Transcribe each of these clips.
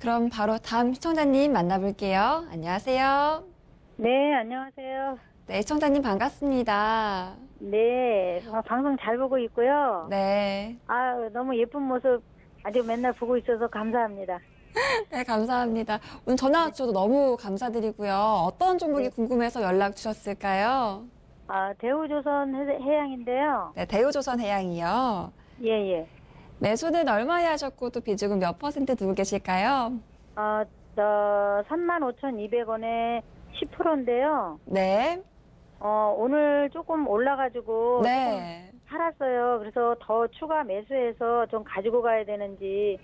그럼 바로 다음 시청자님 만나볼게요. 안녕하세요. 네, 안녕하세요. 네, 시청자님 반갑습니다. 네, 방송 잘 보고 있고요. 네. 아, 너무 예쁜 모습 아주 맨날 보고 있어서 감사합니다. 네, 감사합니다. 오늘 전화 주셔서 너무 감사드리고요. 어떤 종목이 네. 궁금해서 연락 주셨을까요? 아, 대우조선 해양인데요. 네, 대우조선 해양이요. 예, 예. 매수는 얼마에 하셨고 또 비중은 몇 퍼센트 두고 계실까요? 35,200원에 10%인데요. 네. 오늘 조금 올라가지고 네. 조금 팔았어요. 그래서 더 추가 매수해서 좀 가지고 가야 되는지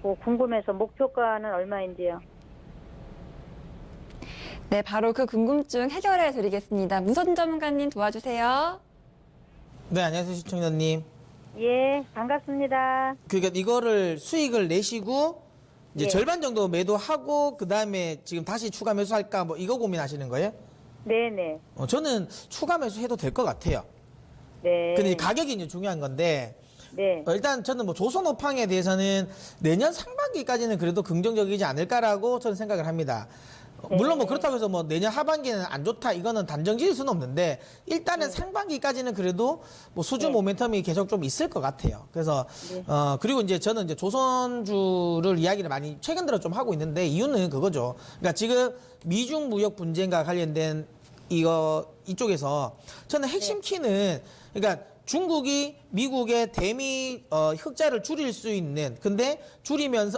뭐 궁금해서 목표가는 얼마인지요. 네, 바로 그 궁금증 해결해 드리겠습니다. 무선 전문가님 도와주세요. 네, 안녕하세요, 시청자님. 예, 반갑습니다. 그러니까 이거를 수익을 내시고 이제 예. 절반 정도 매도하고 그 다음에 지금 다시 추가 매수할까 뭐 이거 고민하시는 거예요? 네네. 저는 추가 매수해도 될 것 같아요. 네. 근데 가격이 이제 중요한 건데 네. 일단 저는 뭐 조선업황에 대해서는 내년 상반기까지는 그래도 긍정적이지 않을까라고 저는 생각을 합니다. 물론 뭐 그렇다고 해서 뭐 내년 하반기는 안 좋다 이거는 단정 지을 수는 없는데 일단은 상반기까지는 그래도 뭐 수주 모멘텀이 계속 좀 있을 것 같아요. 그래서 그리고 이제 저는 이제 조선주를 이야기를 많이 최근 들어 좀 하고 있는데 이유는 그거죠. 그러니까 지금 미중 무역 분쟁과 관련된 이쪽에서 저는 핵심 키는 그러니까 중국이 미국의 대미 흑자를 줄일 수 있는 근데 줄이면서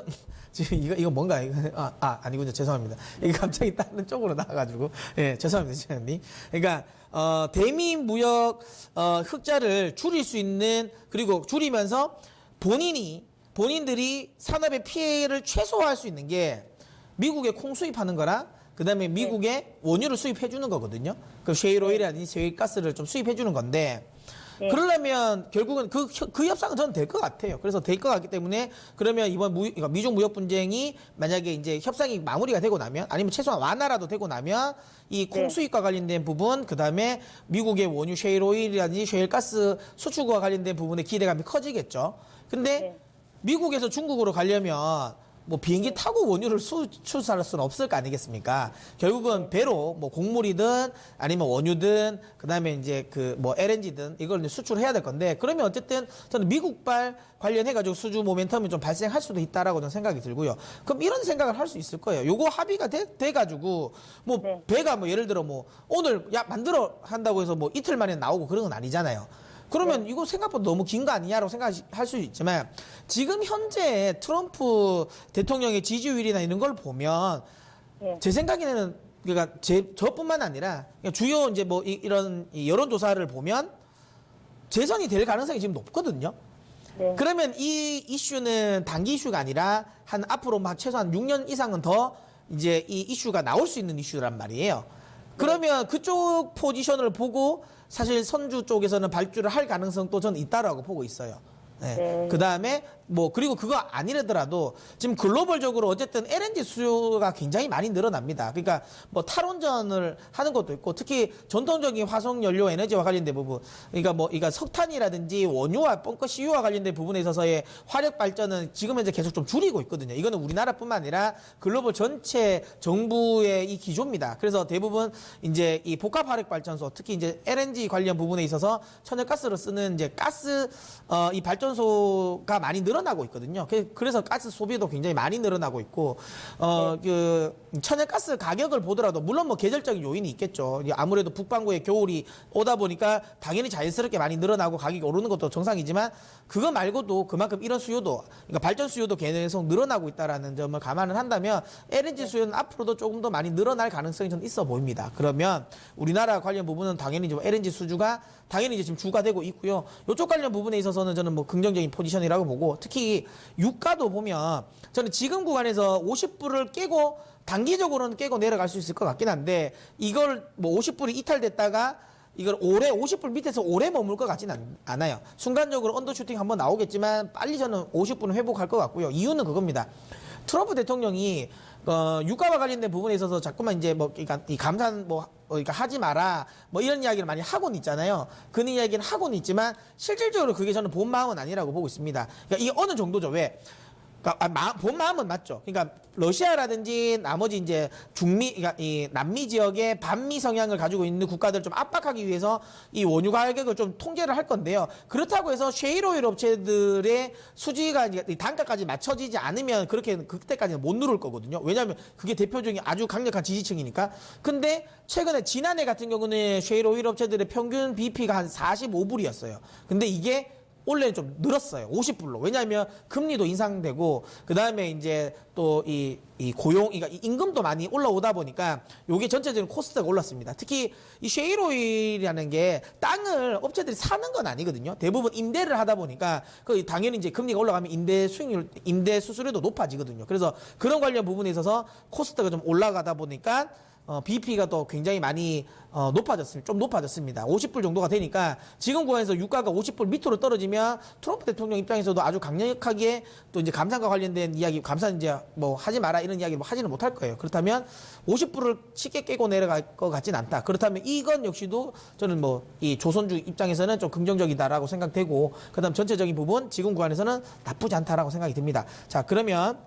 지금 이거 뭔가요? 아니군요. 죄송합니다. 이게 갑자기 다른 쪽으로 나와가지고 예 죄송합니다, 시장님. 그러니까 대미 무역 흑자를 줄일 수 있는 그리고 줄이면서 본인들이 산업의 피해를 최소화할 수 있는 게 미국에 콩 수입하는 거랑 그다음에 미국에 원유를 수입해 주는 거거든요. 그 셰일 오일이라든지 셰일 가스를 좀 수입해 주는 건데 그러려면 결국은 그 협상은 저는 될 것 같아요. 그래서 될 것 같기 때문에 그러면 이번 그러니까 미중 무역 분쟁이 만약에 이제 협상이 마무리가 되고 나면 아니면 최소한 완화라도 되고 나면 이 콩 수입과 관련된 부분 그다음에 미국의 원유 셰일 오일이라든지 셰일 가스 수출과 관련된 부분에 기대감이 커지겠죠. 근데 미국에서 중국으로 가려면 뭐 비행기 타고 원유를 수출할 수는 없을 거 아니겠습니까? 결국은 배로 뭐 곡물이든 아니면 원유든 그다음에 이제 그 뭐 LNG든 이걸 이제 수출해야 될 건데 그러면 어쨌든 저는 미국발 관련해 가지고 수주 모멘텀이 좀 발생할 수도 있다라고 저는 생각이 들고요. 그럼 이런 생각을 할 수 있을 거예요. 요거 합의가 돼 가지고 뭐 배가 뭐 예를 들어 뭐 오늘 만들어 한다고 해서 뭐 이틀 만에 나오고 그런 건 아니잖아요. 그러면 이거 생각보다 너무 긴 거 아니냐라고 생각할 수 있지만 지금 현재 트럼프 대통령의 지지율이나 이런 걸 보면 제 생각에는 그러니까 저뿐만 아니라 주요 이제 뭐 이런 여론조사를 보면 재선이 될 가능성이 지금 높거든요. 그러면 이 이슈는 단기 이슈가 아니라 한 앞으로 막 최소한 6년 이상은 더 이제 이 이슈가 나올 수 있는 이슈란 말이에요. 그러면 그쪽 포지션을 보고 사실 선주 쪽에서는 발주를 할 가능성도 저는 있다라고 보고 있어요. 그 다음에 뭐 그리고 그거 아니더라도 지금 글로벌적으로 어쨌든 LNG 수요가 굉장히 많이 늘어납니다. 그러니까 뭐 탈원전을 하는 것도 있고 특히 전통적인 화석 연료 에너지와 관련된 부분, 그러니까 뭐 이가 석탄이라든지 원유와 벙커 CU와 관련된 부분에 있어서의 화력 발전은 지금 현재 계속 좀 줄이고 있거든요. 이거는 우리나라뿐만 아니라 글로벌 전체 정부의 이 기조입니다. 그래서 대부분 이제 이 복합 화력 발전소, 특히 이제 LNG 관련 부분에 있어서 천연가스로 쓰는 이제 가스 이 발전소가 많이 늘어나고 있거든요. 그래서 가스 소비도 굉장히 많이 늘어나고 있고, 그 천연가스 가격을 보더라도 물론 뭐 계절적인 요인이 있겠죠. 아무래도 북반구에 겨울이 오다 보니까 당연히 자연스럽게 많이 늘어나고 가격이 오르는 것도 정상이지만 그거 말고도 그만큼 이런 수요도, 그러니까 발전 수요도 계속 늘어나고 있다라는 점을 감안을 한다면 LNG 수요는 앞으로도 조금 더 많이 늘어날 가능성이 좀 있어 보입니다. 그러면 우리나라 관련 부분은 당연히 좀 LNG 수주가 당연히 이제 지금 주가 되고 있고요. 이쪽 관련 부분에 있어서는 저는 뭐 긍정적인 포지션이라고 보고 특히 유가도 보면 저는 지금 구간에서 50불을 깨고 단기적으로는 깨고 내려갈 수 있을 것 같긴 한데 이걸 뭐 50불이 이탈됐다가 이걸 오래 50불 밑에서 오래 머물 것 같지는 않아요. 순간적으로 언더슈팅 한번 나오겠지만 빨리 저는 50불은 회복할 것 같고요. 이유는 그겁니다. 트럼프 대통령이 유가와 관련된 부분에 있어서 자꾸만 이제 뭐 그러니까 이 감산 그러니까 하지 마라 뭐 이런 이야기를 많이 하고는 있잖아요. 그 이야기는 하고는 있지만 실질적으로 그게 저는 본 마음은 아니라고 보고 있습니다. 그러니까 이게 어느 정도죠. 왜? 그러니까 본 마음은 맞죠. 그러니까 러시아라든지 나머지 이제 그러니까 이 남미 지역의 반미 성향을 가지고 있는 국가들을 좀 압박하기 위해서 이 원유 가격을 좀 통제를 할 건데요. 그렇다고 해서 셰일오일 업체들의 수지가 이제 이 단가까지 맞춰지지 않으면 그때까지는 못 누를 거거든요. 왜냐하면 그게 대표적인 아주 강력한 지지층이니까. 근데 최근에 지난해 같은 경우는 셰일오일 업체들의 평균 BP가 한 45불이었어요. 근데 이게 올해는 좀 늘었어요. 50불로. 왜냐하면 금리도 인상되고 그다음에 이제 또 이 고용, 그러니까 이 임금도 많이 올라오다 보니까 요게 전체적인 코스트가 올랐습니다. 특히 이 셰일오일이라는 게 땅을 업체들이 사는 건 아니거든요. 대부분 임대를 하다 보니까 그 당연히 이제 금리가 올라가면 임대 수수료도 높아지거든요. 그래서 그런 관련 부분에 있어서 코스트가 좀 올라가다 보니까 BP가 또 굉장히 많이 좀 높아졌습니다. 50불 정도가 되니까 지금 구간에서 유가가 50불 밑으로 떨어지면 트럼프 대통령 입장에서도 아주 강력하게 또 이제 감산과 관련된 이야기, 감산 이제 뭐 하지 마라 이런 이야기 뭐 하지는 못할 거예요. 그렇다면 50불을 쉽게 깨고 내려갈 것 같진 않다. 그렇다면 이건 역시도 저는 뭐 이 조선주 입장에서는 좀 긍정적이다라고 생각되고 그다음 전체적인 부분 지금 구간에서는 나쁘지 않다라고 생각이 듭니다. 자, 그러면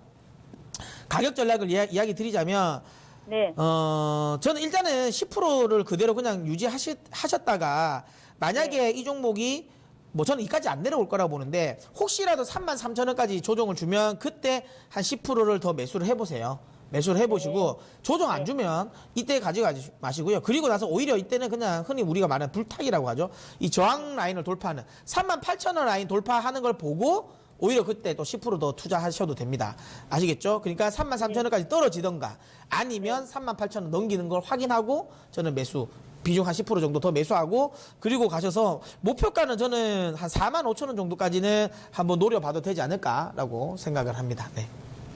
가격 전략을 이야기 드리자면 네. 저는 일단은 10%를 그대로 그냥 유지하셨다가 만약에 네. 이 종목이 뭐 저는 이까지 안 내려올 거라고 보는데 혹시라도 33,000원까지 조정을 주면 그때 한 10%를 더 매수를 해보세요. 매수를 해보시고 조정 안 주면 이때 가져가지 마시고요. 그리고 나서 오히려 이때는 그냥 흔히 우리가 말하는 불타기라고 하죠. 이 저항 라인을 돌파하는 38,000원 라인 돌파하는 걸 보고 오히려 그때 또 10% 더 투자하셔도 됩니다. 아시겠죠? 그러니까 33,000원까지 떨어지던가 아니면 38,000원 넘기는 걸 확인하고 저는 매수 비중 한 10% 정도 더 매수하고 그리고 가셔서 목표가는 저는 한 45,000원 정도까지는 한번 노려봐도 되지 않을까라고 생각을 합니다. 네.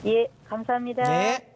예, 감사합니다. 네.